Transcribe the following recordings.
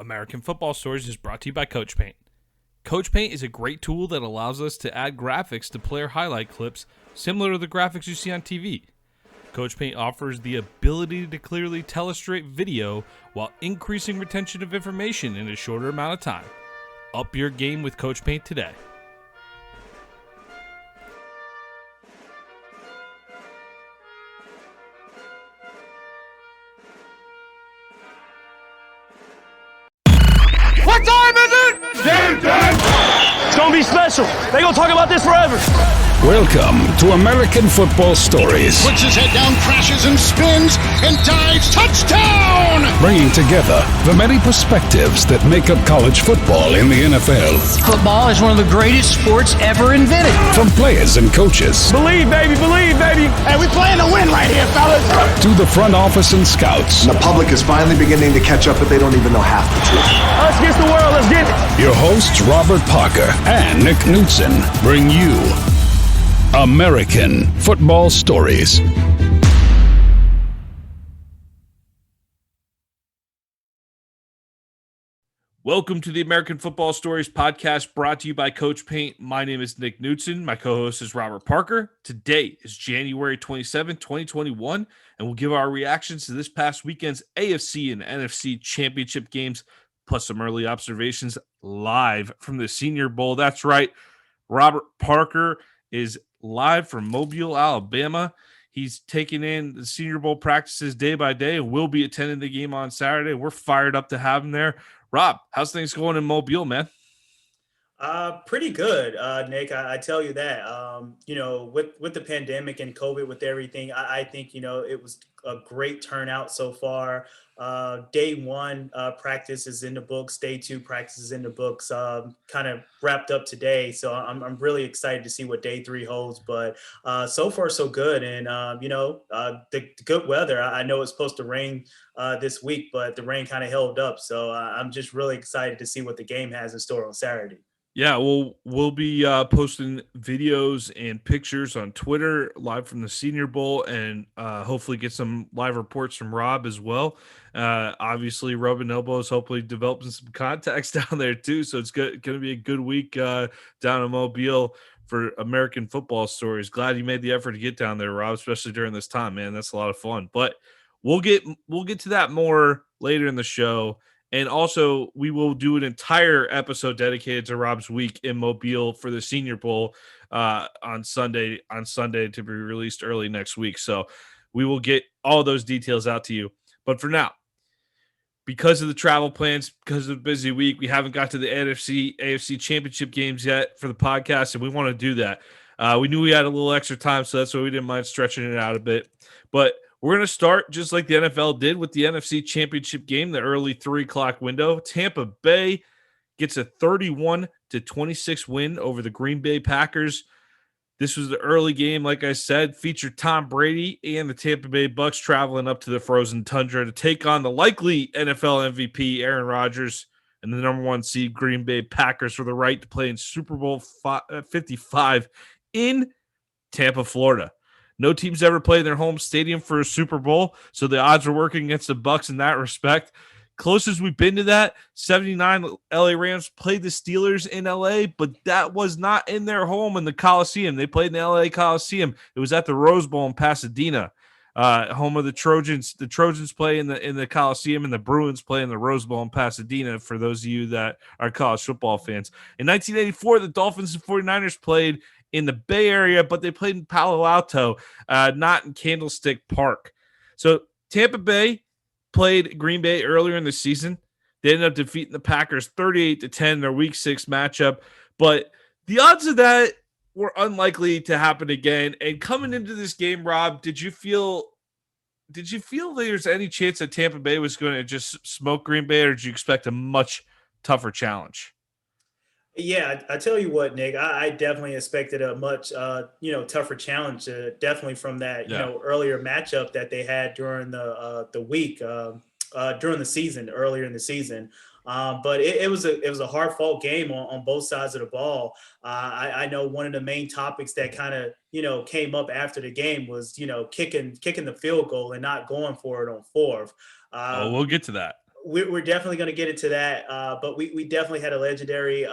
American Football Stories is brought to you by Coach Paint. Coach Paint is a great tool that allows us to add graphics to player highlight clips similar to the graphics you see on TV. Coach Paint offers the ability to clearly tell a straight video while increasing retention of information in a shorter amount of time. Up your game with Coach Paint today. What time is it? Game time! It's gonna be special. They gonna talk about this forever. Welcome to American Football Stories. Puts his head down, crashes and spins, and dives. Touchdown! Bringing together the many perspectives that make up college football in the NFL. Football is one of the greatest sports ever invented. From players and coaches. Believe, baby, believe, baby. Hey, we playing to win right here, fellas. To the front office and scouts. The public is finally beginning to catch up, but they don't even know half the truth. Us against the world, let's get it. Your hosts, Robert Parker and Nick Knudsen, bring you American Football Stories. Welcome to the American Football Stories podcast brought to you by Coach Paint. My name is Nick Knudsen. My co-host is Robert Parker. Today is January 27, 2021, and we'll give our reactions to this past weekend's AFC and NFC Championship Games, plus some early observations live from the Senior Bowl. That's right, Robert Parker is live from Mobile, Alabama. He's taking in the Senior Bowl practices day by day and will be attending the game on Saturday. We're fired up to have him there. Rob, how's things going in Mobile, man? Pretty good, Nick. I tell you that, with the pandemic and COVID, with everything, I think, it was a great turnout so far. Day one practice is in the books. Day two practice is in the books, kind of wrapped up today. So I'm really excited to see what day three holds. But so far, so good. And, the good weather, I know it's supposed to rain this week, but the rain kind of held up. So I'm just really excited to see what the game has in store on Saturday. Yeah, we'll be posting videos and pictures on Twitter live from the Senior Bowl, and hopefully get some live reports from Rob as well. Obviously, rubbing elbows, hopefully developing some contacts down there too. So it's going to be a good week down in Mobile for American Football Stories. Glad you made the effort to get down there, Rob, especially during this time, man. That's a lot of fun. But we'll get to that more later in the show. And also, we will do an entire episode dedicated to Rob's week in Mobile for the Senior Bowl on Sunday to be released early next week. So we will get all those details out to you. But for now, because of the travel plans, because of the busy week, we haven't got to the NFC AFC Championship Games yet for the podcast, and we want to do that. We knew we had a little extra time, so that's why we didn't mind stretching it out a bit. But we're going to start just like the NFL did with the NFC Championship game, the early 3 o'clock window. Tampa Bay gets a 31-26 win over the Green Bay Packers. This was the early game, like I said, featured Tom Brady and the Tampa Bay Bucks traveling up to the frozen tundra to take on the likely NFL MVP Aaron Rodgers and the number 1 seed Green Bay Packers for the right to play in Super Bowl 55 in Tampa, Florida. No team's ever played in their home stadium for a Super Bowl, so the odds are working against the Bucks in that respect. Closest we've been to that, 79 LA Rams played the Steelers in LA, but that was not in their home in the Coliseum. They played in the LA Coliseum. It was at the Rose Bowl in Pasadena, home of the Trojans. The Trojans play in the Coliseum, and the Bruins play in the Rose Bowl in Pasadena, for those of you that are college football fans. In 1984, the Dolphins and 49ers played in the Bay Area, but they played in Palo Alto, not in Candlestick Park. So Tampa Bay played Green Bay earlier in the season. They ended up defeating the Packers 38-10, their Week 6 matchup. But the odds of that were unlikely to happen again. And coming into this game, Rob, did you feel there's any chance that Tampa Bay was going to just smoke Green Bay, or did you expect a much tougher challenge? Yeah, I tell you what, Nick, I definitely expected a much, tougher challenge, definitely from that, earlier matchup that they had during the week, during the season, earlier in the season. But it was a hard fought game on both sides of the ball. I know one of the main topics that kind of, came up after the game was, kicking the field goal and not going for it on fourth. We'll get to that. we're definitely going to get into that. But we definitely had a legendary,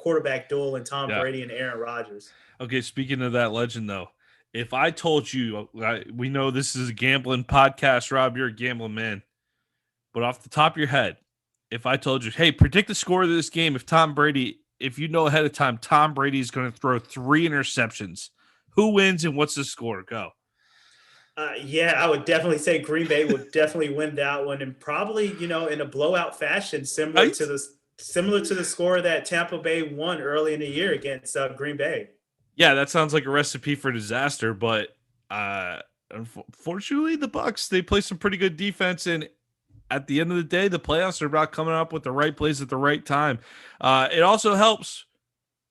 quarterback duel in Tom Yeah. Brady and Aaron Rodgers. Okay, speaking of that legend, though, if I told you, we know this is a gambling podcast, Rob, you're a gambling man, but off the top of your head, if I told you, hey, predict the score of this game, if you know ahead of time, Tom Brady is going to throw 3 interceptions, who wins and what's the score? Go. Yeah, I would definitely say Green Bay would definitely win that one, and probably in a blowout fashion, Right? similar to the score that Tampa Bay won early in the year against Green Bay. Yeah, that sounds like a recipe for disaster, but unfortunately, the Bucs, they play some pretty good defense, and at the end of the day, the playoffs are about coming up with the right plays at the right time. It also helps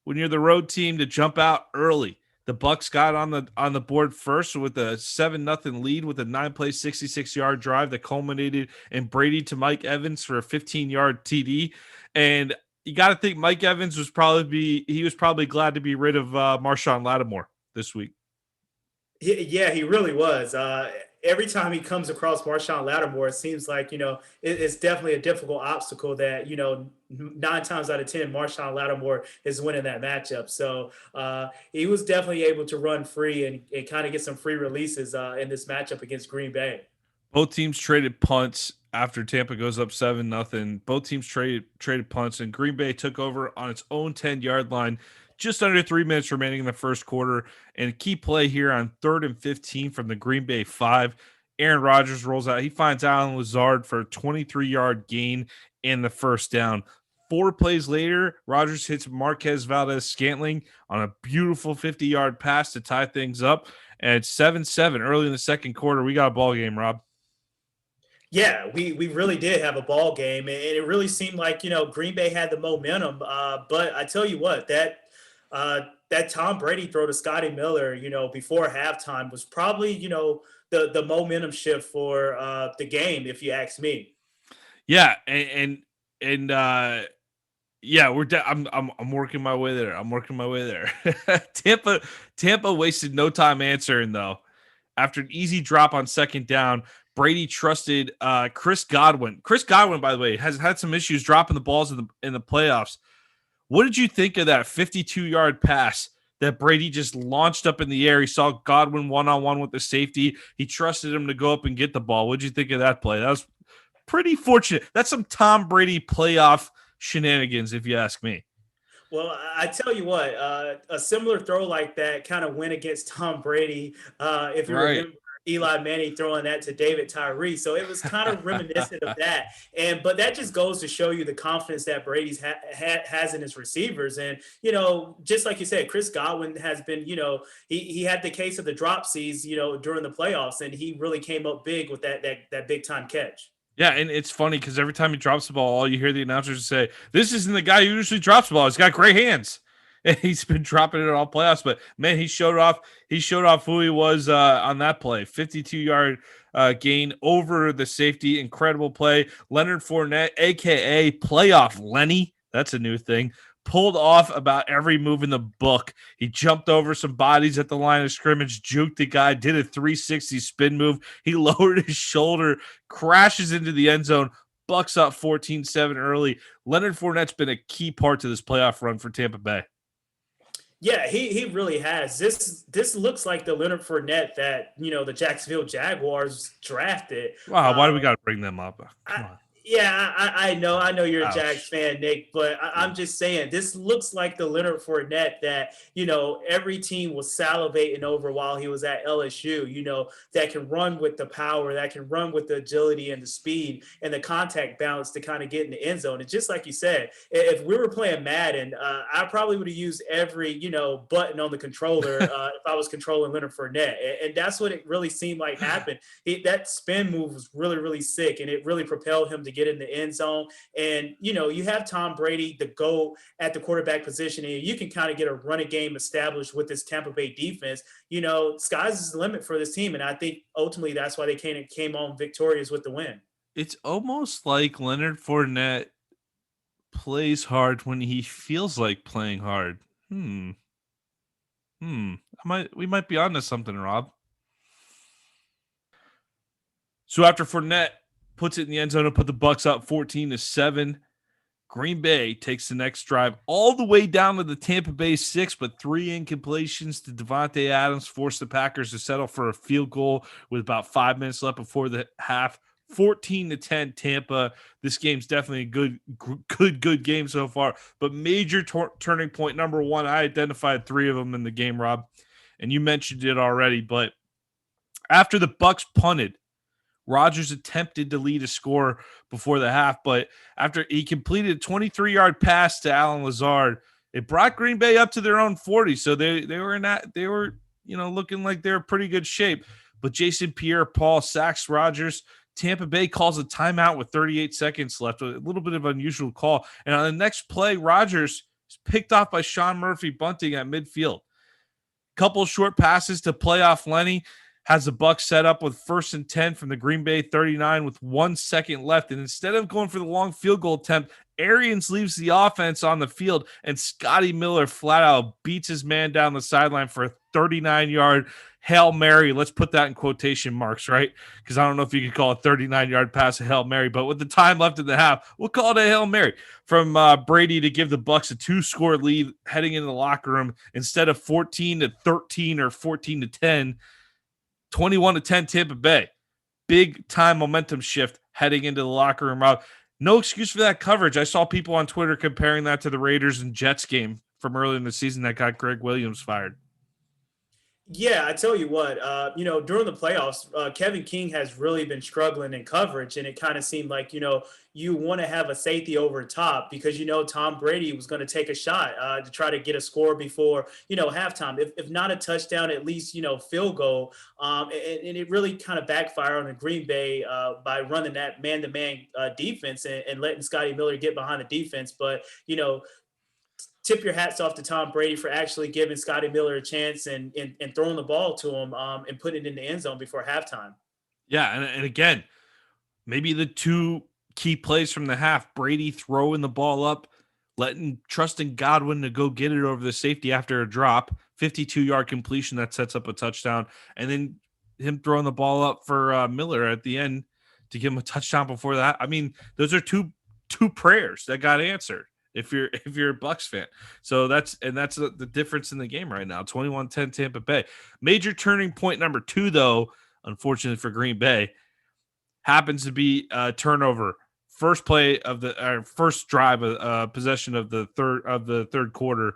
when you're the road team to jump out early. The Bucs got on the board first with a 7-0 lead with a 9-play, 66-yard drive that culminated in Brady to Mike Evans for a 15-yard TD. And you got to think Mike Evans was probably glad to be rid of Marshawn Lattimore this week. Yeah, he really was. Every time he comes across Marshawn Lattimore, it seems like, it's definitely a difficult obstacle that, 9 times out of 10, Marshawn Lattimore is winning that matchup. So he was definitely able to run free and kind of get some free releases in this matchup against Green Bay. Both teams traded punts after Tampa goes up 7-0. Both teams traded punts, and Green Bay took over on its own 10-yard line. Just under 3 minutes remaining in the first quarter. And a key play here on 3rd and 15 from the Green Bay 5. Aaron Rodgers rolls out. He finds Allen Lazard for a 23-yard gain in the first down. 4 plays later, Rodgers hits Marquez Valdez-Scantling on a beautiful 50-yard pass to tie things up. And it's 7-7 early in the second quarter. We got a ball game, Rob. Yeah, we really did have a ball game, and it really seemed like Green Bay had the momentum. But I tell you what, that Tom Brady throw to Scotty Miller, before halftime was probably the momentum shift for the game, if you ask me. Yeah, and yeah, I'm working my way there. I'm working my way there. Tampa wasted no time answering though. After an easy drop on second down, Brady trusted Chris Godwin. Chris Godwin, by the way, has had some issues dropping the balls in the playoffs. What did you think of that 52-yard pass that Brady just launched up in the air? He saw Godwin one-on-one with the safety. He trusted him to go up and get the ball. What did you think of that play? That was pretty fortunate. That's some Tom Brady playoff shenanigans, if you ask me. Well, I tell you what, a similar throw like that kind of went against Tom Brady. If you remember Eli Manning throwing that to David Tyree. So it was kind of reminiscent of that. But that just goes to show you the confidence that Brady's has in his receivers. And, just like you said, Chris Godwin has been, he had the case of the dropsies, during the playoffs, and he really came up big with that big time catch. Yeah, and it's funny because every time he drops the ball, all you hear the announcers say, "This isn't the guy who usually drops the ball. He's got great hands." And he's been dropping it all playoffs. But man, he showed off who he was on that play. 52-yard gain over the safety. Incredible play. Leonard Fournette, aka Playoff Lenny. That's a new thing. Pulled off about every move in the book. He jumped over some bodies at the line of scrimmage, juked the guy, did a 360 spin move. He lowered his shoulder, crashes into the end zone, Bucks up 14-7 early. Leonard Fournette's been a key part to this playoff run for Tampa Bay. Yeah, he really has. This looks like the Leonard Fournette that, the Jacksonville Jaguars drafted. Wow, why do we got to bring them up? Come on. Yeah, I know you're a Jags Ouch. fan, Nick, but I'm just saying this looks like the Leonard Fournette that, every team was salivating over while he was at LSU, that can run with the power, that can run with the agility and the speed and the contact balance to kind of get in the end zone. And just like you said, if we were playing Madden, I probably would have used every, button on the controller if I was controlling Leonard Fournette. And that's what it really seemed like happened. That spin move was really, really sick, and it really propelled him to get in the end zone. And, you have Tom Brady, the GOAT at the quarterback position, and you can kind of get a running game established with this Tampa Bay defense. Sky's is the limit for this team. And I think ultimately that's why they came on victorious with the win. It's almost like Leonard Fournette plays hard when he feels like playing hard. We might be onto something, Rob. So after Fournette puts it in the end zone and put the Bucs up 14-7. Green Bay takes the next drive all the way down to the Tampa Bay 6, but 3 incompletions to Devontae Adams forced the Packers to settle for a field goal with about 5 minutes left before the half. 14-10 Tampa. This game's definitely a good game so far, but major turning point number 1. I identified 3 of them in the game, Rob, and you mentioned it already, but after the Bucs punted, Rodgers attempted to lead a score before the half, but after he completed a 23-yard pass to Alan Lazard, it brought Green Bay up to their own 40. So they were looking like they were pretty good shape. But Jason Pierre-Paul sacks Rodgers. Tampa Bay calls a timeout with 38 seconds left. A little bit of an unusual call. And on the next play, Rodgers is picked off by Sean Murphy bunting at midfield. Couple short passes to playoff Lenny. Has the Bucs set up with 1st and 10 from the Green Bay 39 with 1 second left. And instead of going for the long field goal attempt, Arians leaves the offense on the field, and Scotty Miller flat out beats his man down the sideline for a 39-yard Hail Mary. Let's put that in quotation marks, right? Because I don't know if you could call a 39-yard pass a Hail Mary, but with the time left in the half, we'll call it a Hail Mary from Brady to give the Bucs a 2-score lead heading into the locker room instead of 14-13 or 14-10. 21-10 Tampa Bay. Big time momentum shift heading into the locker room. No excuse for that coverage. I saw people on Twitter comparing that to the Raiders and Jets game from earlier in the season that got Greg Williams fired. Yeah, I tell you what, during the playoffs, Kevin King has really been struggling in coverage, and it kind of seemed like, you want to have a safety over top because, Tom Brady was going to take a shot to try to get a score before, halftime. If not a touchdown, at least, field goal. And it really kind of backfired on the Green Bay by running that man-to-man defense and letting Scotty Miller get behind the defense. But, tip your hats off to Tom Brady for actually giving Scotty Miller a chance and throwing the ball to him and putting it in the end zone before halftime. Yeah, and again, maybe the 2 key plays from the half, Brady throwing the ball up, trusting Godwin to go get it over the safety after a drop, 52-yard completion that sets up a touchdown, and then him throwing the ball up for Miller at the end to give him a touchdown before that. I mean, those are two prayers that got answered. If you're a Bucs fan. So that's the difference in the game right now. 21-10 Tampa Bay. Major turning point number 2, though, unfortunately for Green Bay, happens to be a turnover. First play of the first drive possession of the third quarter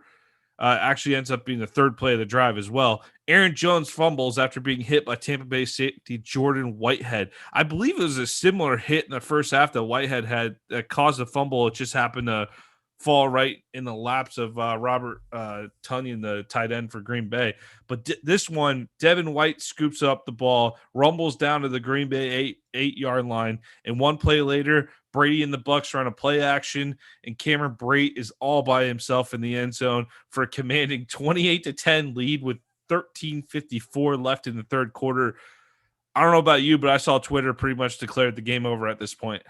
actually ends up being the third play of the drive as well. Aaron Jones fumbles after being hit by Tampa Bay safety Jordan Whitehead. I believe it was a similar hit in the first half that Whitehead had that caused a fumble. It just happened to fall right in the laps of Robert Tonyan, the tight end for Green Bay. But this one, Devin White scoops up the ball, rumbles down to the Green Bay 8-yard line, and one play later, Brady and the Bucs run a play action, and Cameron Brate is all by himself in the end zone for a commanding 28-10 lead with 13:54 left in the third quarter. I don't know about you, but I saw Twitter pretty much declared the game over at this point.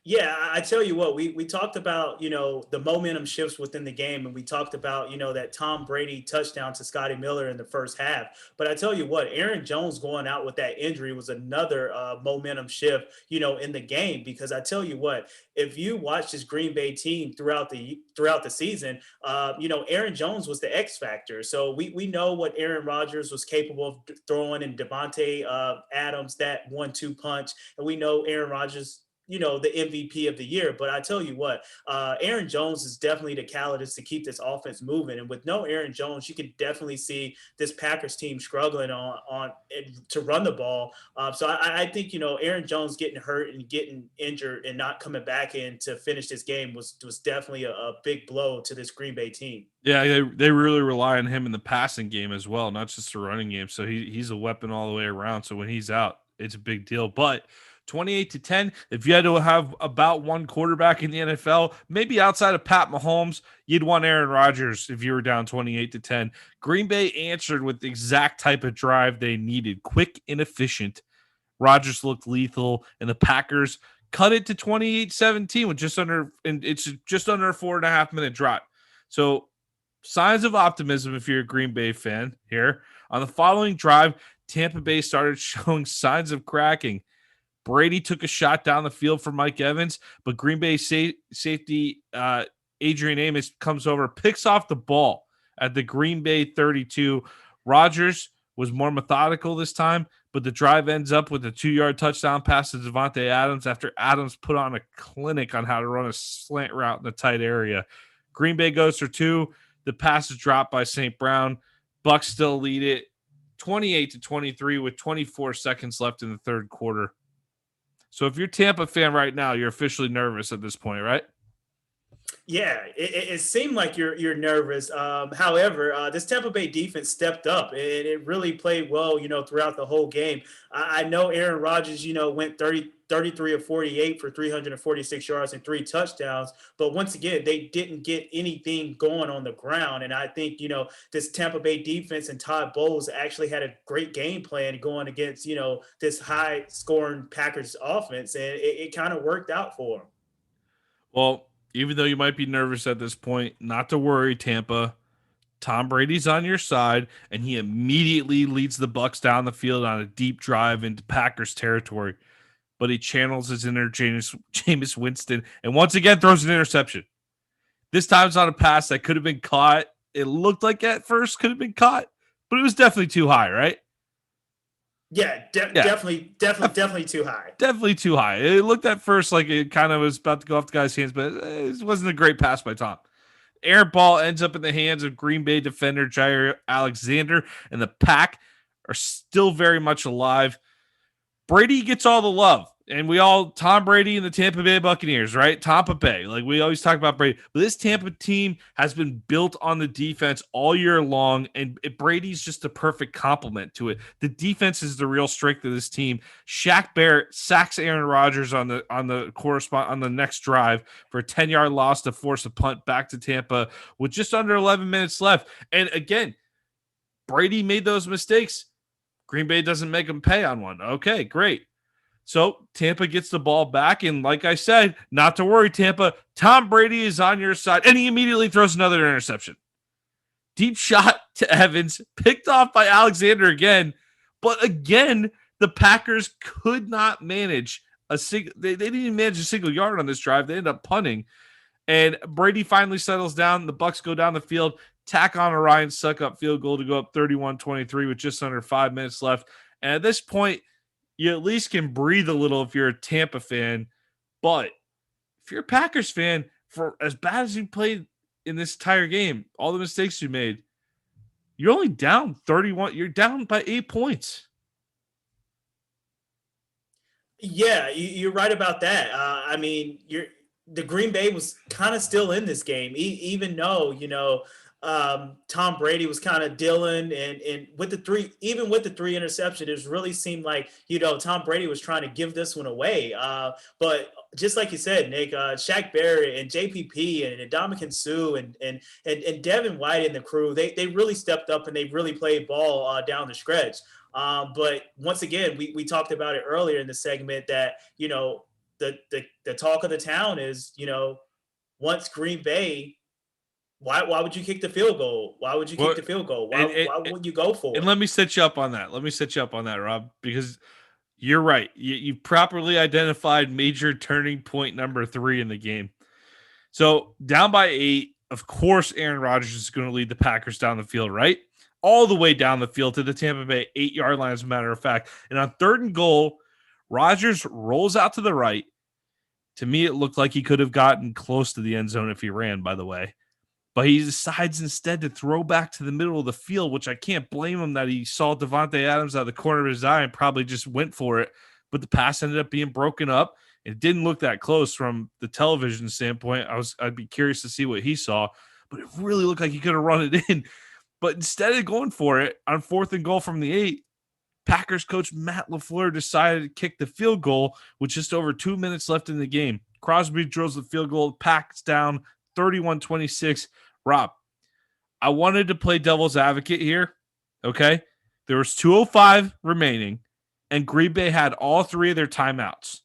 Yeah, I tell you what, we talked about, the momentum shifts within the game, and we talked about, that Tom Brady touchdown to Scotty Miller in the first half. But I tell you what, Aaron Jones going out with that injury was another momentum shift, in the game, because I tell you what, if you watch this Green Bay team throughout the season, Aaron Jones was the X factor. So we know what Aaron Rodgers was capable of throwing, and Devontae Adams, that 1-2 punch, and we know Aaron Rodgers, the MVP of the year. But I tell you what, Aaron Jones is definitely the catalyst to keep this offense moving. And with no Aaron Jones, you can definitely see this Packers team struggling on to run the ball. So I think, Aaron Jones getting hurt and getting injured and not coming back in to finish this game was definitely a big blow to this Green Bay team. Yeah, they really rely on him in the passing game as well, not just the running game. So he's a weapon all the way around. So when he's out, it's a big deal. But 28-10, if you had to have about one quarterback in the NFL, maybe outside of Pat Mahomes, you'd want Aaron Rodgers if you were down 28-10. Green Bay answered with the exact type of drive they needed, quick and efficient. Rodgers looked lethal, and the Packers cut it to 28-17 with just under a 4.5-minute drive. So signs of optimism if you're a Green Bay fan here. On the following drive, Tampa Bay started showing signs of cracking. Brady took a shot down the field for Mike Evans, but Green Bay safety Adrian Amos comes over, picks off the ball at the Green Bay 32. Rodgers was more methodical this time, but the drive ends up with a 2-yard touchdown pass to Davante Adams after Adams put on a clinic on how to run a slant route in the tight area. Green Bay goes for 2. The pass is dropped by St. Brown. Bucs still lead it 28-23 with 24 seconds left in the third quarter. So if you're a Tampa fan right now, you're officially nervous at this point, right? Yeah, it seemed like you're nervous. However, this Tampa Bay defense stepped up and it really played well, throughout the whole game. I know Aaron Rodgers, went 33 of 48 for 346 yards and 3 touchdowns. But once again, they didn't get anything going on the ground. And I think, this Tampa Bay defense and Todd Bowles actually had a great game plan going against, this high scoring Packers offense. And it kind of worked out for them. Well, even though you might be nervous at this point, not to worry, Tampa. Tom Brady's on your side, and he immediately leads the Bucs down the field on a deep drive into Packers territory. But he channels his inner Jameis Winston and once again throws an interception. This time it's on a pass that could have been caught. It looked like at first could have been caught, but it was definitely too high, right? Yeah, definitely too high. Definitely too high. It looked at first like it kind of was about to go off the guy's hands, but it wasn't a great pass by Tom. Air ball ends up in the hands of Green Bay defender Jair Alexander, and the Pack are still very much alive. Brady gets all the love, and Tom Brady and the Tampa Bay Buccaneers, right? Tampa Bay, like we always talk about Brady. But this Tampa team has been built on the defense all year long, and Brady's just a perfect complement to it. The defense is the real strength of this team. Shaq Barrett sacks Aaron Rodgers on the next drive for a 10-yard loss to force a punt back to Tampa with just under 11 minutes left. And again, Brady made those mistakes. Green Bay doesn't make them pay on one. Okay, great. So Tampa gets the ball back, and like I said, not to worry, Tampa. Tom Brady is on your side, and he immediately throws another interception. Deep shot to Evans, picked off by Alexander again, but again, the Packers could not manage a single. They didn't even manage a single yard on this drive. They ended up punting, and Brady finally settles down. The Bucs go down the field, tack on a Ryan Suckup field goal to go up 31-23 with just under 5 minutes left. And at this point, you at least can breathe a little if you're a Tampa fan. But if you're a Packers fan, for as bad as you played in this entire game, all the mistakes you made, you're only down 31. You're down by 8 points. Yeah, you're right about that. The Green Bay was kind of still in this game, even though, Tom Brady was kind of dealing and with the three interceptions, it really seemed like, Tom Brady was trying to give this one away. But just like you said, Nick, Shaq Barrett and JPP and Ndamukong Suh and Devin White and the crew, they really stepped up and they really played ball down the stretch. But once again, we talked about it earlier in the segment that, the talk of the town is, once Green Bay, why would you kick the field goal? Why would you kick the field goal? Why wouldn't you go for it? And let me set you up on that. Rob, because you're right. You properly identified major turning point number 3 in the game. So down by 8, of course, Aaron Rodgers is going to lead the Packers down the field, right? All the way down the field to the Tampa Bay 8-yard line, as a matter of fact. And on 3rd and goal, Rodgers rolls out to the right. To me, it looked like he could have gotten close to the end zone if he ran, by the way. But he decides instead to throw back to the middle of the field, which I can't blame him that he saw Davante Adams out of the corner of his eye and probably just went for it. But the pass ended up being broken up. It didn't look that close from the television standpoint. I'd be curious to see what he saw, but it really looked like he could have run it in. But instead of going for it on 4th and goal from the 8, Packers coach Matt LaFleur decided to kick the field goal with just over 2 minutes left in the game. Crosby drills the field goal, Packs down 31-26. Rob, I wanted to play devil's advocate here, okay? There was 2:05 remaining, and Green Bay had all 3 of their timeouts.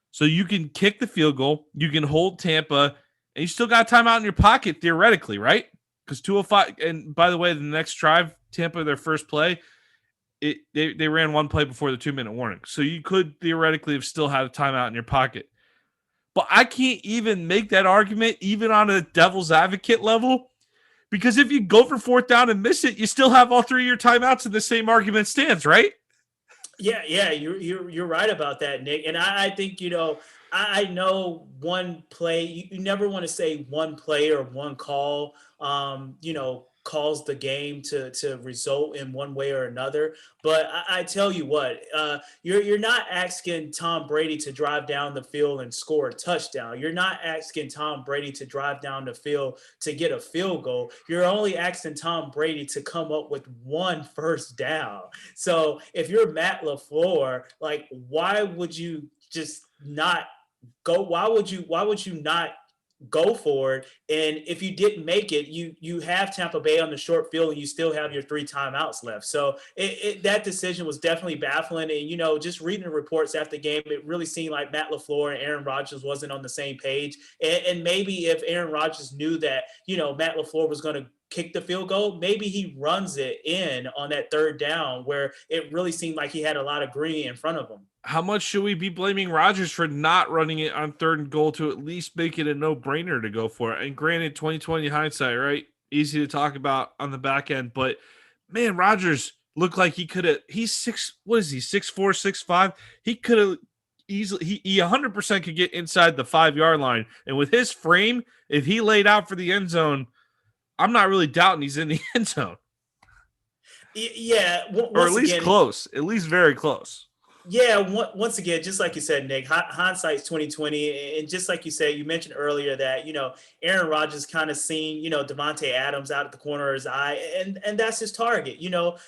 So you can kick the field goal, you can hold Tampa, and you still got a timeout in your pocket, theoretically, right? Because 2:05, and by the way, the next drive, Tampa, their first play, they ran one play before the 2-minute warning. So you could theoretically have still had a timeout in your pocket. But I can't even make that argument even on a devil's advocate level, because if you go for 4th down and miss it, you still have all 3 of your timeouts and the same argument stands, right? Yeah, you're right about that, Nick. And I think, I know one play, you never want to say one play or one call, calls the game to result in one way or another. But I tell you what, you're not asking Tom Brady to drive down the field and score a touchdown. You're not asking Tom Brady to drive down the field to get a field goal. You're only asking Tom Brady to come up with one first down. So if you're Matt LaFleur, like, why would you just not go? Why would you not go for it? And if you didn't make it, you have Tampa Bay on the short field and you still have your 3 timeouts left. So that decision was definitely baffling. And, just reading the reports after the game, it really seemed like Matt LaFleur and Aaron Rodgers wasn't on the same page. And maybe if Aaron Rodgers knew that, Matt LaFleur was going to kick the field goal, maybe he runs it in on that 3rd down where it really seemed like he had a lot of green in front of him. How much should we be blaming Rodgers for not running it on 3rd and goal to at least make it a no-brainer to go for it? And granted, 2020 hindsight, right? Easy to talk about on the back end, but man, Rodgers looked like he could have. He's 6'4", 6'5". He could have easily. He 100% could get inside the 5-yard line, and with his frame, if he laid out for the end zone, I'm not really doubting he's in the end zone. Yeah, or at least close, at least very close. Yeah, once again, just like you said, Nick, hindsight's 2020, and just like you said, you mentioned earlier that Aaron Rodgers kind of seen Devontae Adams out at the corner of his eye, and that's his target.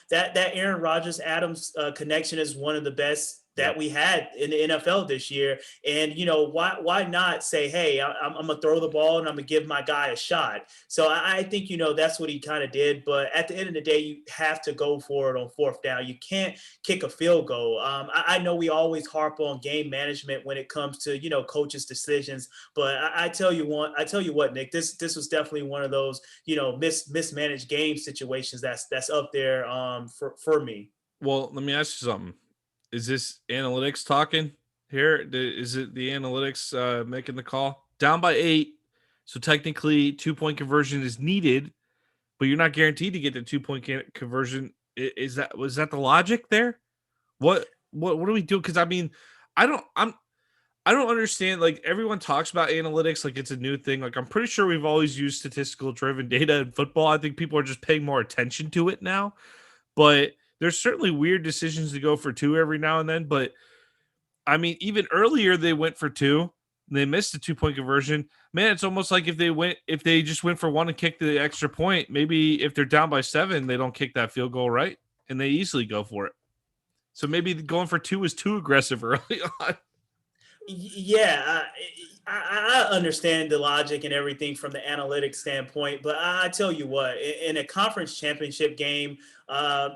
That Aaron Rodgers Adams connection is one of the best that we had in the NFL this year. And, why not say, hey, I'm going to throw the ball and I'm going to give my guy a shot. So I think, that's what he kind of did. But at the end of the day, you have to go for it on 4th down. You can't kick a field goal. I know we always harp on game management when it comes to, coaches' decisions. But I tell you what, Nick, this was definitely one of those, mismanaged game situations that's up there for me. Well, let me ask you something. Is this analytics talking here? Is it the analytics making the call? Down by 8, so technically 2-point conversion is needed, but you're not guaranteed to get the 2-point conversion. Was that the logic there? What do we do? Because I don't understand. Like, everyone talks about analytics like it's a new thing. Like, I'm pretty sure we've always used statistical driven data in football. I think people are just paying more attention to it now, but there's certainly weird decisions to go for 2 every now and then, but even earlier they went for 2, and they missed a 2-point conversion. Man, it's almost like if they just went for 1 and kicked the extra point, maybe if they're down by 7, they don't kick that field goal, right? And they easily go for it. So maybe going for 2 is too aggressive early on. Yeah, I understand the logic and everything from the analytics standpoint, but I tell you what, in a conference championship game,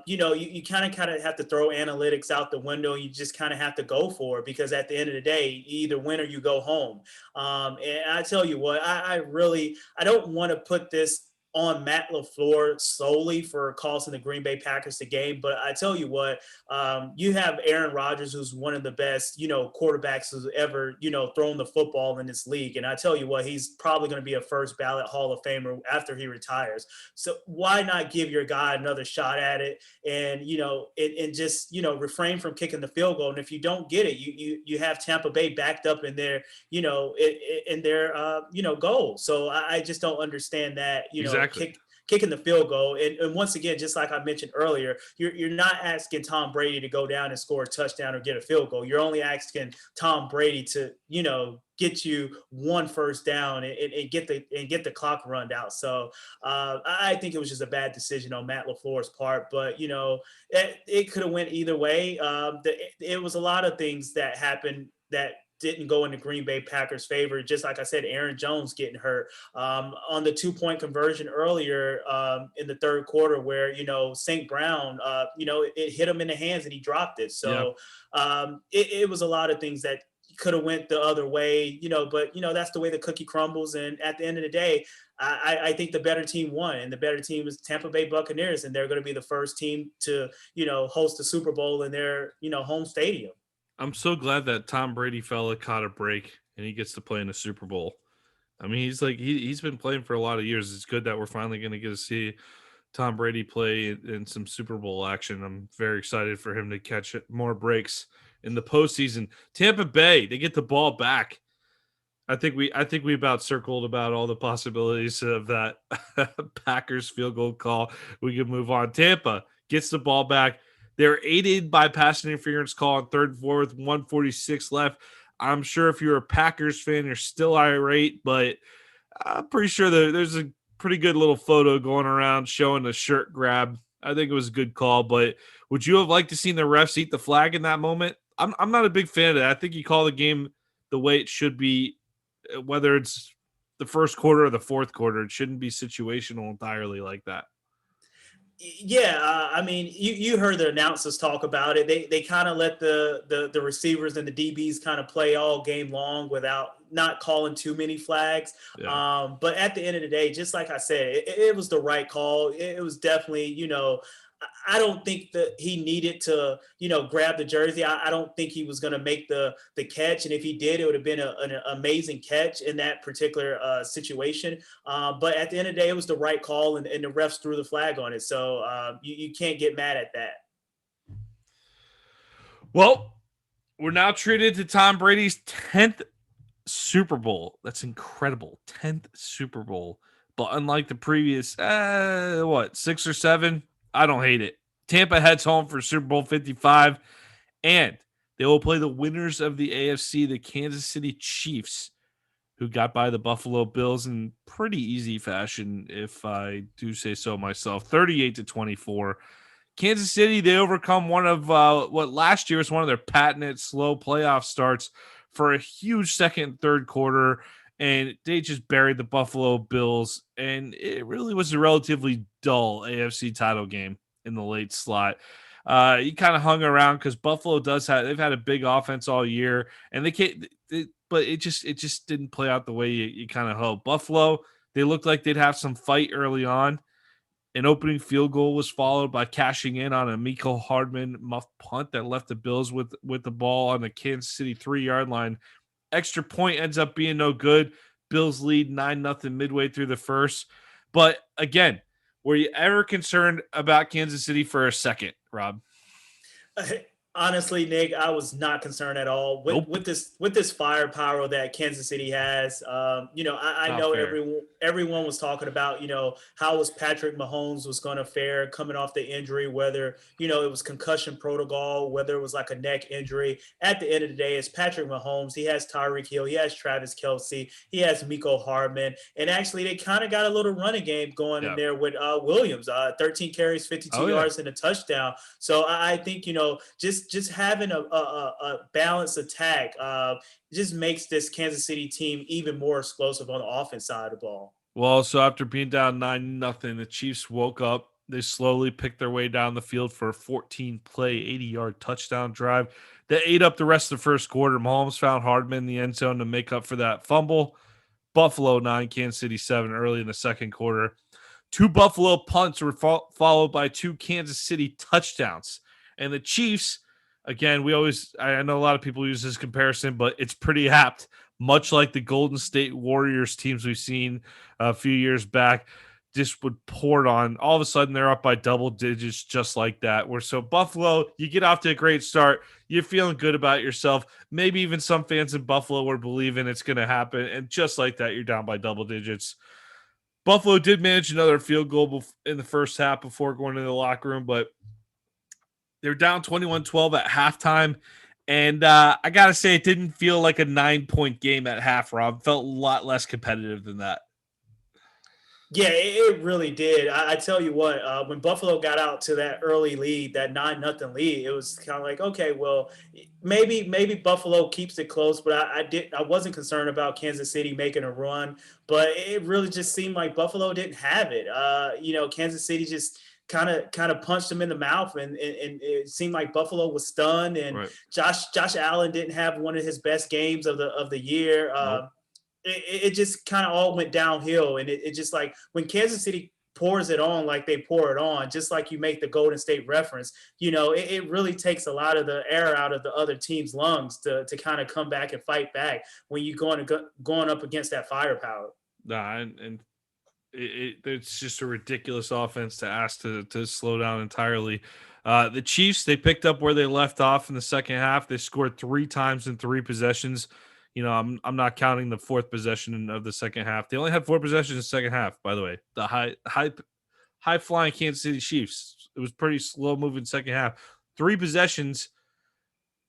you kind of have to throw analytics out the window. You just kind of have to go for it, because at the end of the day, you either win or you go home. And I tell you what, I don't want to put this on Matt LaFleur solely for costing the Green Bay Packers the game. But I tell you what, you have Aaron Rodgers, who's one of the best, quarterbacks who's ever, thrown the football in this league. And I tell you what, he's probably going to be a first ballot Hall of Famer after he retires. So why not give your guy another shot at it and, and just, refrain from kicking the field goal. And if you don't get it, you have Tampa Bay backed up in their, in their goal. So I just don't understand that, Exactly. Kicking the field goal. And once again, just like I mentioned earlier, you're not asking Tom Brady to go down and score a touchdown or get a field goal. You're only asking Tom Brady to, get you 1 first down and get the clock run out. So I think it was just a bad decision on Matt LaFleur's part, but it could have went either way. It was a lot of things that happened that didn't go in the Green Bay Packers' favor. Just like I said, Aaron Jones getting hurt on the 2-point conversion earlier in the 3rd quarter, where St. Brown, it hit him in the hands and he dropped it. So it was a lot of things that could have went the other way, but that's the way the cookie crumbles. And at the end of the day, I think the better team won, and the better team is Tampa Bay Buccaneers, and they're going to be the first team to, host the Super Bowl in their, home stadium. I'm so glad that Tom Brady fella caught a break and he gets to play in a Super Bowl. I mean, he's been playing for a lot of years. It's good that we're finally going to get to see Tom Brady play in some Super Bowl action. I'm very excited for him to catch more breaks in the postseason. Tampa Bay, they get the ball back. I think we about circled about all the possibilities of that Packers field goal call. We can move on. Tampa gets the ball back. They're aided by pass interference call on 3rd and 4th, 1:46 left. I'm sure if you're a Packers fan, you're still irate, but I'm pretty sure there's a pretty good little photo going around showing a shirt grab. I think it was a good call, but would you have liked to seen the refs eat the flag in that moment? I'm not a big fan of that. I think you call the game the way it should be, whether it's the first quarter or the fourth quarter. It shouldn't be situational entirely like that. Yeah, I mean, you heard the announcers talk about it. They kind of let the receivers and the DBs kind of play all game long without not calling too many flags. Yeah. But at the end of the day, just like I said, it was the right call. It was definitely, I don't think that he needed to, grab the jersey. I don't think he was going to make the catch. And if he did, it would have been an amazing catch in that particular situation. But at the end of the day, it was the right call, and the refs threw the flag on it. So you can't get mad at that. Well, we're now treated to Tom Brady's 10th Super Bowl. That's incredible. 10th Super Bowl. But unlike the previous, 6 or 7, I don't hate it. Tampa heads home for Super Bowl 55, and they will play the winners of the AFC, the Kansas City Chiefs, who got by the Buffalo Bills in pretty easy fashion, if I do say so myself, 38-24. Kansas City, they overcome one of what last year was one of their patented slow playoff starts for a huge second and third quarter, and they just buried the Buffalo Bills, and it really was a relatively dull AFC title game in the late slot. You kind of hung around because Buffalo they've had a big offense all year, and but it just didn't play out the way you kind of hope. Buffalo, they looked like they'd have some fight early on. An opening field goal was followed by cashing in on a Mecole Hardman muff punt that left the Bills with the ball on the Kansas City 3-yard line. Extra point ends up being no good. Bills lead 9-0 midway through the first. But again, were you ever concerned about Kansas City for a second, Rob? Honestly, Nick, I was not concerned at all with this firepower that Kansas City has. I know everyone was talking about, how was Patrick Mahomes was going to fare coming off the injury, whether, it was concussion protocol, whether it was like a neck injury. At the end of the day, it's Patrick Mahomes. He has Tyreek Hill. He has Travis Kelce. He has Mecole Hardman. And actually, they kind of got a little running game going in there with Williams, 13 carries, 52 yards and a touchdown. So I think, just having a balanced attack just makes this Kansas City team even more explosive on the offense side of the ball. Well, so after being down 9-0, the Chiefs woke up. They slowly picked their way down the field for a 14-play, 80-yard touchdown drive that ate up the rest of the first quarter. Mahomes found Hardman in the end zone to make up for that fumble. Buffalo 9, Kansas City 7 early in the second quarter. 2 Buffalo punts were followed by 2 Kansas City touchdowns. And the Chiefs, again, I know a lot of people use this comparison, but it's pretty apt. Much like the Golden State Warriors teams we've seen a few years back, just would pour it on. All of a sudden, they're up by double digits just like that. So Buffalo, you get off to a great start. You're feeling good about yourself. Maybe even some fans in Buffalo were believing it's going to happen. And just like that, you're down by double digits. Buffalo did manage another field goal in the first half before going to the locker room, but they're down 21-12 at halftime. And I got to say, it didn't feel like a 9-point game at half, Rob. It felt a lot less competitive than that. Yeah, it really did. I tell you what, when Buffalo got out to that early lead, that 9-0 lead, it was kind of like, okay, well, maybe Buffalo keeps it close, but I wasn't concerned about Kansas City making a run, but it really just seemed like Buffalo didn't have it. Kansas City just kind of punched him in the mouth, and it seemed like Buffalo was stunned, and Right. Josh Allen didn't have one of his best games of the year. Nope. It just kind of all went downhill, and it just like when Kansas City pours it on like they pour it on, just like you make the Golden State reference, it really takes a lot of the air out of the other team's lungs to kind of come back and fight back when you're going up against that firepower. Nah, and it's just a ridiculous offense to ask to slow down entirely. The Chiefs, they picked up where they left off in the second half. They scored 3 times in 3 possessions. I'm not counting the 4th possession of the second half. They only had 4 possessions in the second half, by the way. The high flying Kansas City Chiefs. It was pretty slow moving second half. 3 possessions,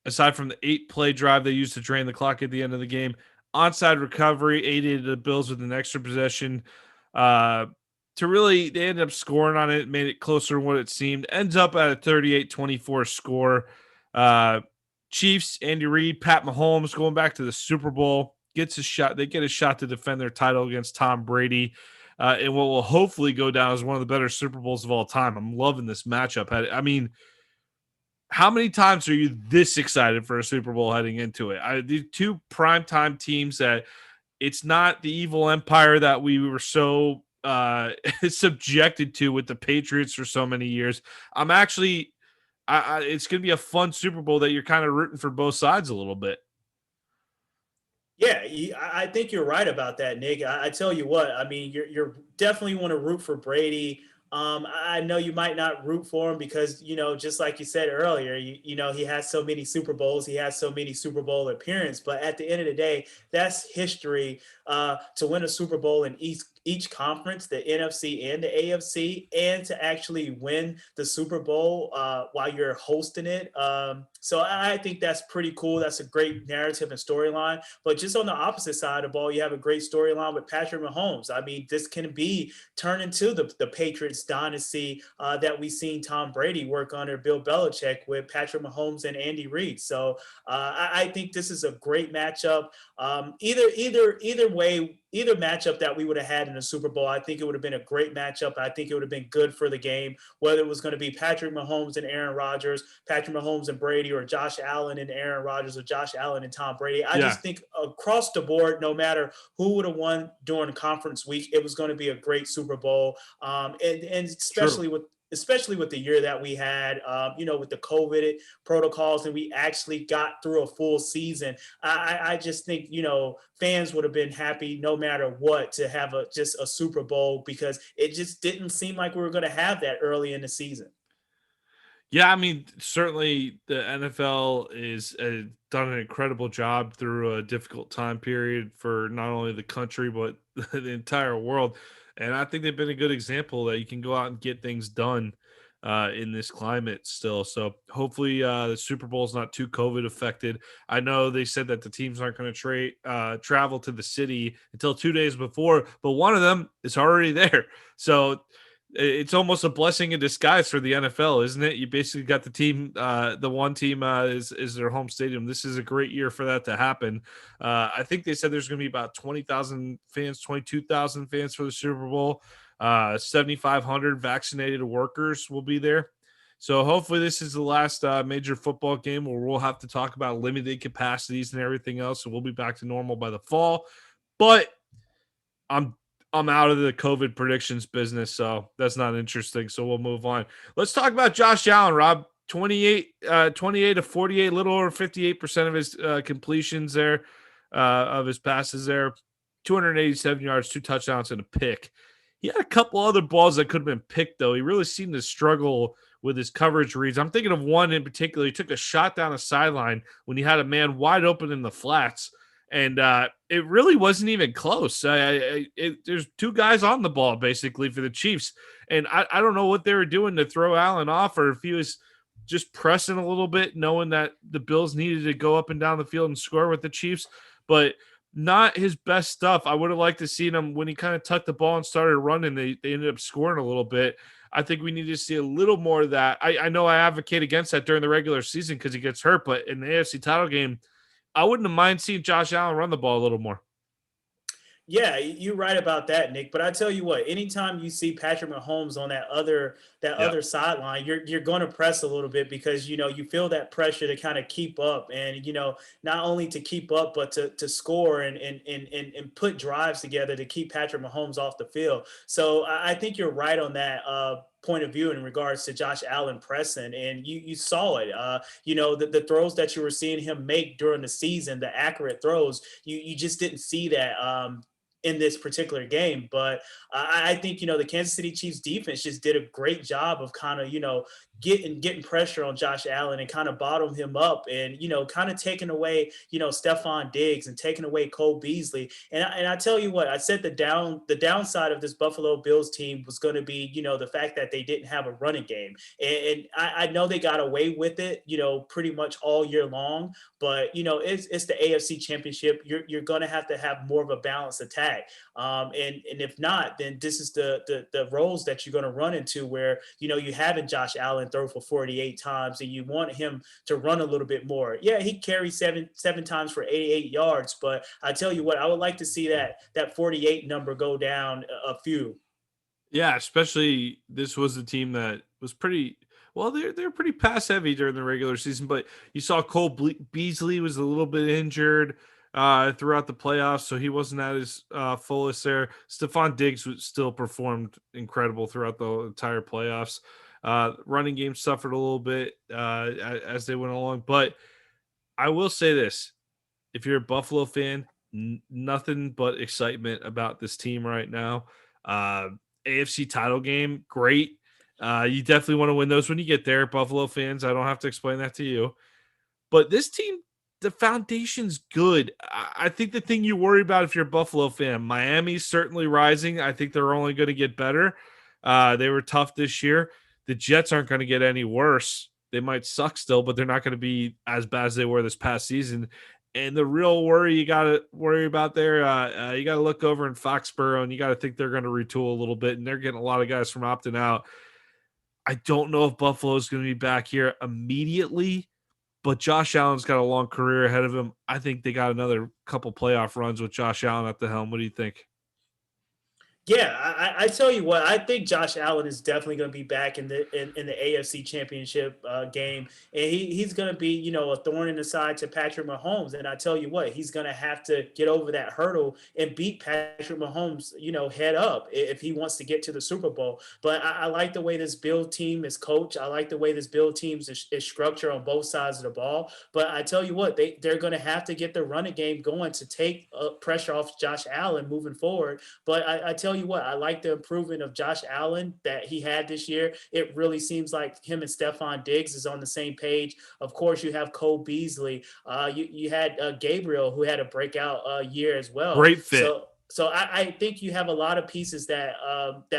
aside from the 8-play drive they used to drain the clock at the end of the game. Onside recovery aided the Bills with an extra possession. They ended up scoring on it, made it closer than what it seemed. Ends up at a 38-24 score. Chiefs, Andy Reid, Pat Mahomes going back to the Super Bowl, gets a shot. They get a shot to defend their title against Tom Brady, and what will hopefully go down as one of the better Super Bowls of all time. I'm loving this matchup. I mean, how many times are you this excited for a Super Bowl heading into it? The 2 primetime teams that it's not the evil empire that we were so subjected to with the Patriots for so many years. I'm actually it's going to be a fun Super Bowl that you're kind of rooting for both sides a little bit. Yeah, I think you're right about that, Nick. I tell you what, I mean, you're definitely want to root for Brady. I know you might not root for him because, just like you said earlier, he has so many Super Bowls, he has so many Super Bowl appearances. But at the end of the day, that's history. To win a Super Bowl in each conference, the NFC and the AFC, and to actually win the Super Bowl while you're hosting it. So I think that's pretty cool. That's a great narrative and storyline. But just on the opposite side of the ball, you have a great storyline with Patrick Mahomes. I mean, this can be turned into the Patriots dynasty that we've seen Tom Brady work under Bill Belichick with Patrick Mahomes and Andy Reid. So I think this is a great matchup. Either way, either matchup that we would have had in the Super Bowl, I think it would have been a great matchup. I think it would have been good for the game, whether it was going to be Patrick Mahomes and Aaron Rodgers, Patrick Mahomes and Brady, or Josh Allen and Aaron Rodgers, or Josh Allen and Tom Brady. I just think across the board, no matter who would have won during conference week, it was going to be a great Super Bowl. And especially with the year that we had, with the COVID protocols, and we actually got through a full season. I just think, fans would have been happy no matter what to have just a Super Bowl, because it just didn't seem like we were going to have that early in the season. Yeah, I mean, certainly the NFL is done an incredible job through a difficult time period for not only the country, but the entire world. And I think they've been a good example that you can go out and get things done in this climate still. So hopefully the Super Bowl is not too COVID affected. I know they said that the teams aren't going to travel to the city until 2 days before, but one of them is already there. So it's almost a blessing in disguise for the NFL, isn't it? You basically got the team, the one team is their home stadium. This is a great year for that to happen. I think they said there's going to be about 20,000 fans, 22,000 fans for the Super Bowl. 7,500 vaccinated workers will be there. So hopefully this is the last major football game where we'll have to talk about limited capacities and everything else. So we'll be back to normal by the fall. But I'm out of the COVID predictions business, so that's not interesting. So we'll move on. Let's talk about Josh Allen, Rob. 28 to 48, little over 58% of his completions there, of his passes there. 287 yards, 2 touchdowns, and a pick. He had a couple other balls that could have been picked, though. He really seemed to struggle with his coverage reads. I'm thinking of one in particular. He took a shot down a sideline when he had a man wide open in the flats. And it really wasn't even close. There's 2 guys on the ball, basically, for the Chiefs. And I don't know what they were doing to throw Allen off, or if he was just pressing a little bit, knowing that the Bills needed to go up and down the field and score with the Chiefs. But not his best stuff. I would have liked to see him when he kind of tucked the ball and started running. They ended up scoring a little bit. I think we need to see a little more of that. I know I advocate against that during the regular season because he gets hurt, but in the AFC title game, I wouldn't have mind seeing Josh Allen run the ball a little more. Yeah, you're right about that, Nick. But I tell you what, anytime you see Patrick Mahomes on that Yeah. other sideline, you're going to press a little bit because you feel that pressure to kind of keep up, and not only to keep up but to score and put drives together to keep Patrick Mahomes off the field. So I think you're right on that. Point of view in regards to Josh Allen pressing, and you saw it. The throws that you were seeing him make during the season, the accurate throws, you just didn't see that in this particular game. But I think the Kansas City Chiefs defense just did a great job of kind of getting pressure on Josh Allen and kind of bottom him up, and kind of taking away Stephon Diggs and taking away Cole Beasley. And I tell you what, I said the downside of this Buffalo Bills team was going to be the fact that they didn't have a running game, and I know they got away with it pretty much all year long. But it's the AFC Championship. You're going to have more of a balanced attack, and if not, then this is the roles that you're going to run into where you having Josh Allen throw for 48 times, and you want him to run a little bit more. Yeah, he carried seven times for 88 yards, but I tell you what, I would like to see that 48 number go down a few. Yeah, especially this was a team that was pretty well. They're pretty pass heavy during the regular season, but you saw Beasley was a little bit injured throughout the playoffs, so he wasn't at his fullest there. Stephon Diggs still performed incredible throughout the entire playoffs. Running game suffered a little bit as they went along, but I will say this: if you're a Buffalo fan, nothing but excitement about this team right now. AFC title game, great. You definitely want to win those when you get there, Buffalo fans. I don't have to explain that to you. But this team, the foundation's good. I think the thing you worry about if you're a Buffalo fan, Miami's certainly rising. I think they're only going to get better. They were tough this year. The Jets aren't going to get any worse. They might suck still, but they're not going to be as bad as they were this past season. And the real worry you got to worry about there, you got to look over in Foxborough, and you got to think they're going to retool a little bit. And they're getting a lot of guys from opting out. I don't know if Buffalo is going to be back here immediately, but Josh Allen's got a long career ahead of him. I think they got another couple playoff runs with Josh Allen at the helm. What do you think? Yeah, I tell you what, I think Josh Allen is definitely going to be back in the AFC Championship game, and he's going to be a thorn in the side to Patrick Mahomes. And I tell you what, he's going to have to get over that hurdle and beat Patrick Mahomes head up if he wants to get to the Super Bowl. But I like the way this Bill team is coached. I like the way this Bill team is structured on both sides of the ball. But I tell you what, they're going to have to get the running game going to take pressure off Josh Allen moving forward. But I tell you what, I like the improvement of Josh Allen that he had this year. It really seems like him and Stephon Diggs is on the same page. Of course, you have Cole Beasley. You had Gabriel, who had a breakout year as well. Great fit. So I think you have a lot of pieces that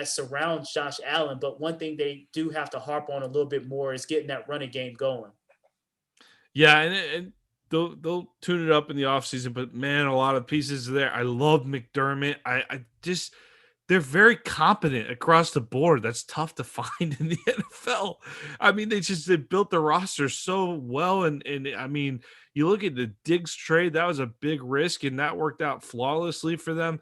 surround Josh Allen. But one thing they do have to harp on a little bit more is getting that running game going. Yeah, and they'll tune it up in the offseason, but man, a lot of pieces there. I love McDermott. I just they're very competent across the board. That's tough to find in the NFL. I mean, they built the roster so well, and I mean, you look at the Diggs trade, that was a big risk, and that worked out flawlessly for them.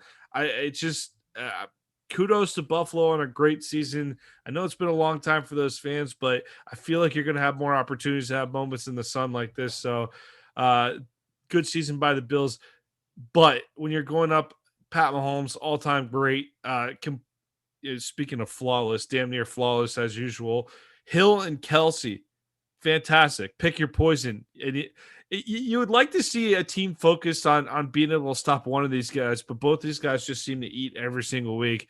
Kudos to Buffalo on a great season. I know it's been a long time for those fans, but I feel like you're going to have more opportunities to have moments in the sun like this. So, good season by the Bills. But when you're going up, Pat Mahomes, all-time great. Speaking of flawless, damn near flawless as usual. Hill and Kelsey, fantastic. Pick your poison. And you would like to see a team focused on being able to stop one of these guys, but both these guys just seem to eat every single week.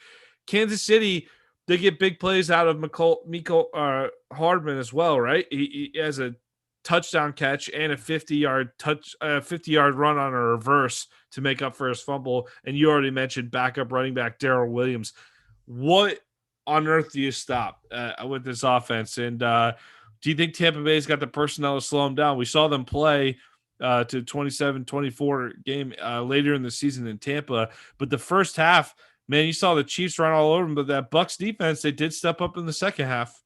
Kansas City, they get big plays out of Mecole Hardman as well, right? He has a touchdown catch and a 50-yard run on a reverse to make up for his fumble. And you already mentioned backup running back Darrell Williams. What on earth do you stop with this offense? And do you think Tampa Bay's got the personnel to slow them down? We saw them play to 27-24 game later in the season in Tampa, but the first half, man, you saw the Chiefs run all over them, but that Bucs defense, they did step up in the second half.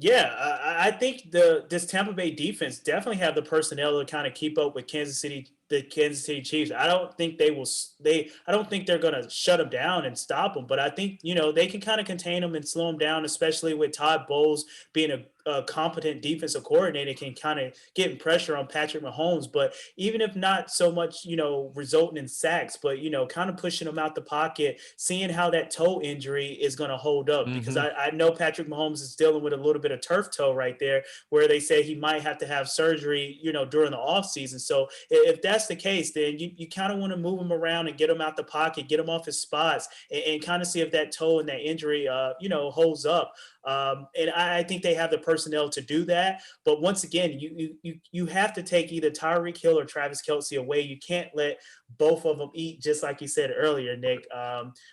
Yeah, I think this Tampa Bay defense definitely have the personnel to kind of keep up with Kansas City the Kansas City Chiefs. I don't think they will. I don't think they're going to shut them down and stop them. But I think they can kind of contain them and slow them down, especially with Todd Bowles being a competent defensive coordinator, can kind of get pressure on Patrick Mahomes. But even if not so much, resulting in sacks, but kind of pushing them out the pocket, seeing how that toe injury is going to hold up, because I know Patrick Mahomes is dealing with a little bit of turf toe right there, where they say he might have to have surgery, during the offseason. So if that's the case, then you kind of want to move him around and get him out the pocket, get him off his spots, and kind of see if that toe and that injury, holds up. And I think they have the personnel to do that. But once again, you have to take either Tyreek Hill or Travis Kelce away. You can't let both of them eat, just like you said earlier, Nick.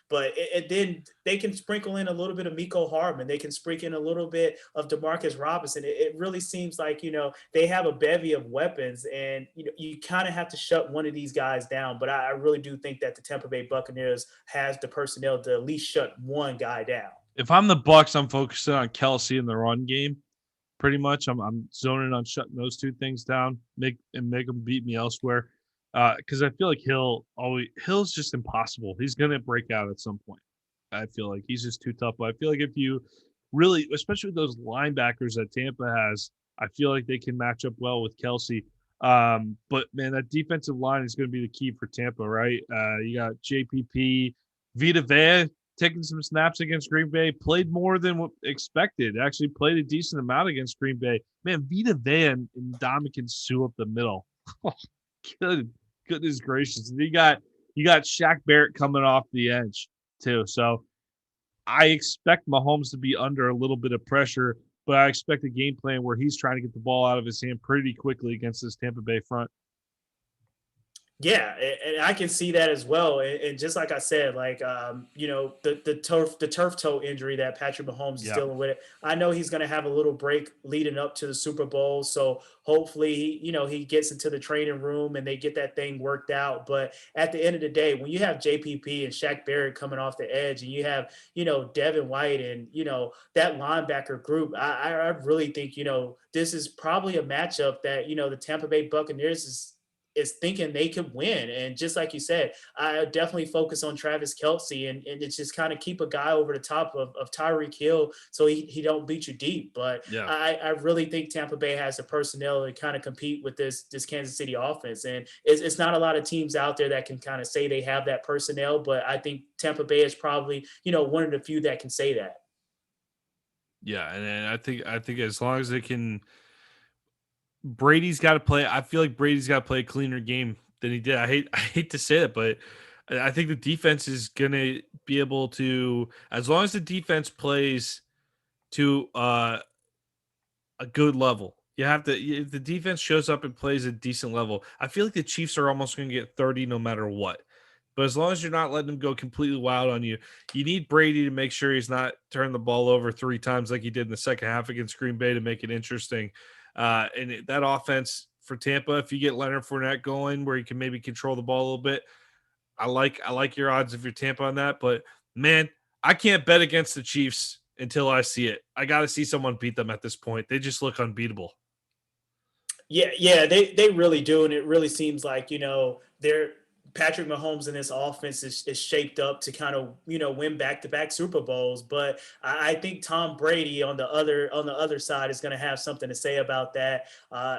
But then they can sprinkle in a little bit of Mecole Hardman. They can sprinkle in a little bit of Demarcus Robinson. It really seems like, they have a bevy of weapons, and, you kind of have to shut one of these guys down. But I really do think that the Tampa Bay Buccaneers has the personnel to at least shut one guy down. If I'm the Bucs, I'm focusing on Kelce in the run game. Pretty much, I'm zoning on shutting those two things down, make them beat me elsewhere. Because I feel like Hill's just impossible. He's gonna break out at some point. I feel like he's just too tough. But I feel like if you really, especially with those linebackers that Tampa has, I feel like they can match up well with Kelce. But man, that defensive line is going to be the key for Tampa, right? You got JPP, Vita Vea taking some snaps against Green Bay, played more than what expected. Actually played a decent amount against Green Bay. Man, Vita Vea and Ndamukong Suh up the middle. Goodness gracious. And you got Shaq Barrett coming off the edge too. So I expect Mahomes to be under a little bit of pressure, but I expect a game plan where he's trying to get the ball out of his hand pretty quickly against this Tampa Bay front. Yeah, and I can see that as well. And just like I said, like the turf toe injury that Patrick Mahomes is dealing with, I know he's going to have a little break leading up to the Super Bowl. So hopefully, he gets into the training room and they get that thing worked out. But at the end of the day, when you have JPP and Shaq Barrett coming off the edge, and you have Devin White and that linebacker group, I really think this is probably a matchup that the Tampa Bay Buccaneers is thinking they could win. And just like you said, I definitely focus on Travis Kelce and it's just kind of keep a guy over the top of Tyreek Hill so he don't beat you deep. But I really think Tampa Bay has the personnel to kind of compete with this Kansas City offense. And it's not a lot of teams out there that can kind of say they have that personnel, but I think Tampa Bay is probably, one of the few that can say that. Yeah, and I think as long as they can, Brady's got to play. I feel like Brady's got to play a cleaner game than he did. I hate to say it, but I think the defense is gonna be able to, as long as the defense plays to a good level. You have to. If the defense shows up and plays a decent level, I feel like the Chiefs are almost going to get 30 no matter what. But as long as you're not letting them go completely wild on you, you need Brady to make sure he's not turning the ball over 3 times like he did in the second half against Green Bay to make it interesting. And that offense for Tampa, if you get Leonard Fournette going where he can maybe control the ball a little bit, I like your odds if you're Tampa on that. But man, I can't bet against the Chiefs until I see it. I got to see someone beat them at this point. They just look unbeatable. Yeah, they really do, and it really seems like they're. Patrick Mahomes and this offense is shaped up to kind of, win back-to-back Super Bowls. But I think Tom Brady on the other side is going to have something to say about that.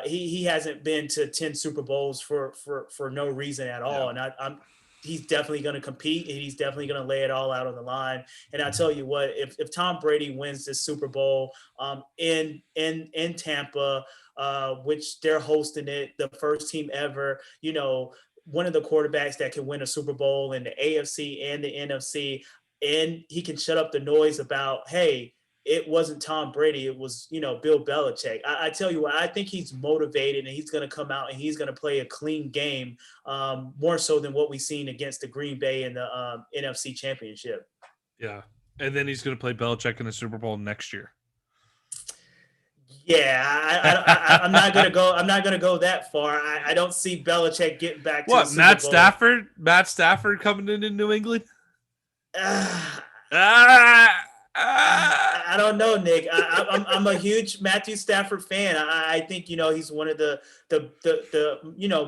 He hasn't been to 10 Super Bowls for no reason at all. And he's definitely going to compete, and he's definitely going to lay it all out on the line. And I tell you what, if Tom Brady wins this Super Bowl in Tampa, which they're hosting it, the first team ever, one of the quarterbacks that can win a Super Bowl in the AFC and the NFC, and he can shut up the noise about, hey, it wasn't Tom Brady, it was, Bill Belichick. I tell you what, I think he's motivated and he's going to come out and he's going to play a clean game, more so than what we've seen against the Green Bay in the NFC Championship. Yeah, and then he's going to play Belichick in the Super Bowl next year. Yeah, I'm not gonna go. I'm not gonna go that far. I don't see Belichick getting back to the Super Matt Bowl. Stafford? Matt Stafford coming into New England? I don't know, Nick. I'm a huge Matthew Stafford fan. I think he's one of the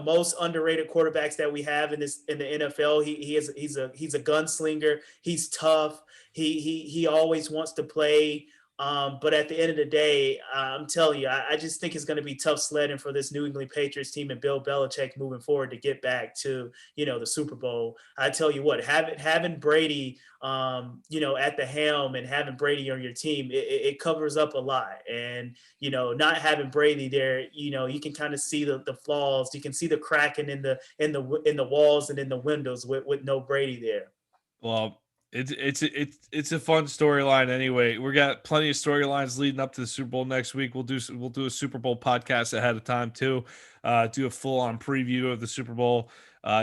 most underrated quarterbacks that we have in the NFL. He's a gunslinger. He's tough. He always wants to play. But at the end of the day, I'm telling you, I just think it's going to be tough sledding for this New England Patriots team and Bill Belichick moving forward to get back to the Super Bowl. I tell you what, having Brady at the helm and having Brady on your team, it covers up a lot. And, not having Brady there, you can kind of see the flaws. You can see the cracking in the walls and in the windows with no Brady there. Well, it's a fun storyline anyway. We got plenty of storylines leading up to the Super Bowl next week. We'll do a Super Bowl podcast ahead of time too. Do a full on preview of the Super Bowl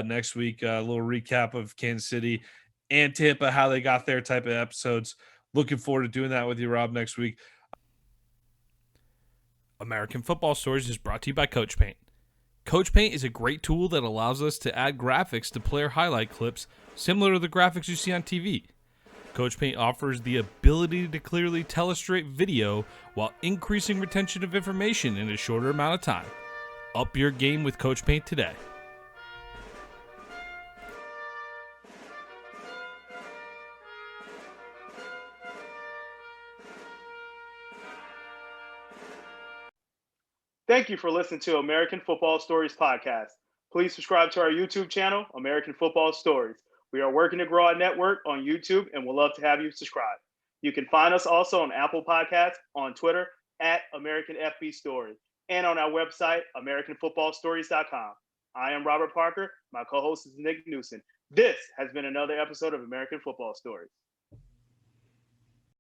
next week. A little recap of Kansas City and Tampa, how they got there type of episodes. Looking forward to doing that with you, Rob, next week. American Football Stories is brought to you by Coach Paint. Coach Paint is a great tool that allows us to add graphics to player highlight clips similar to the graphics you see on TV. Coach Paint offers the ability to clearly tell a straight video while increasing retention of information in a shorter amount of time. Up your game with Coach Paint today. Thank you for listening to American Football Stories podcast. Please subscribe to our YouTube channel, American Football Stories. We are working to grow our network on YouTube and we'd love to have you subscribe. You can find us also on Apple Podcasts, on Twitter, at American FB Story, and on our website, AmericanFootballStories.com. I am Robert Parker. My co-host is Nick Knudsen. This has been another episode of American Football Stories.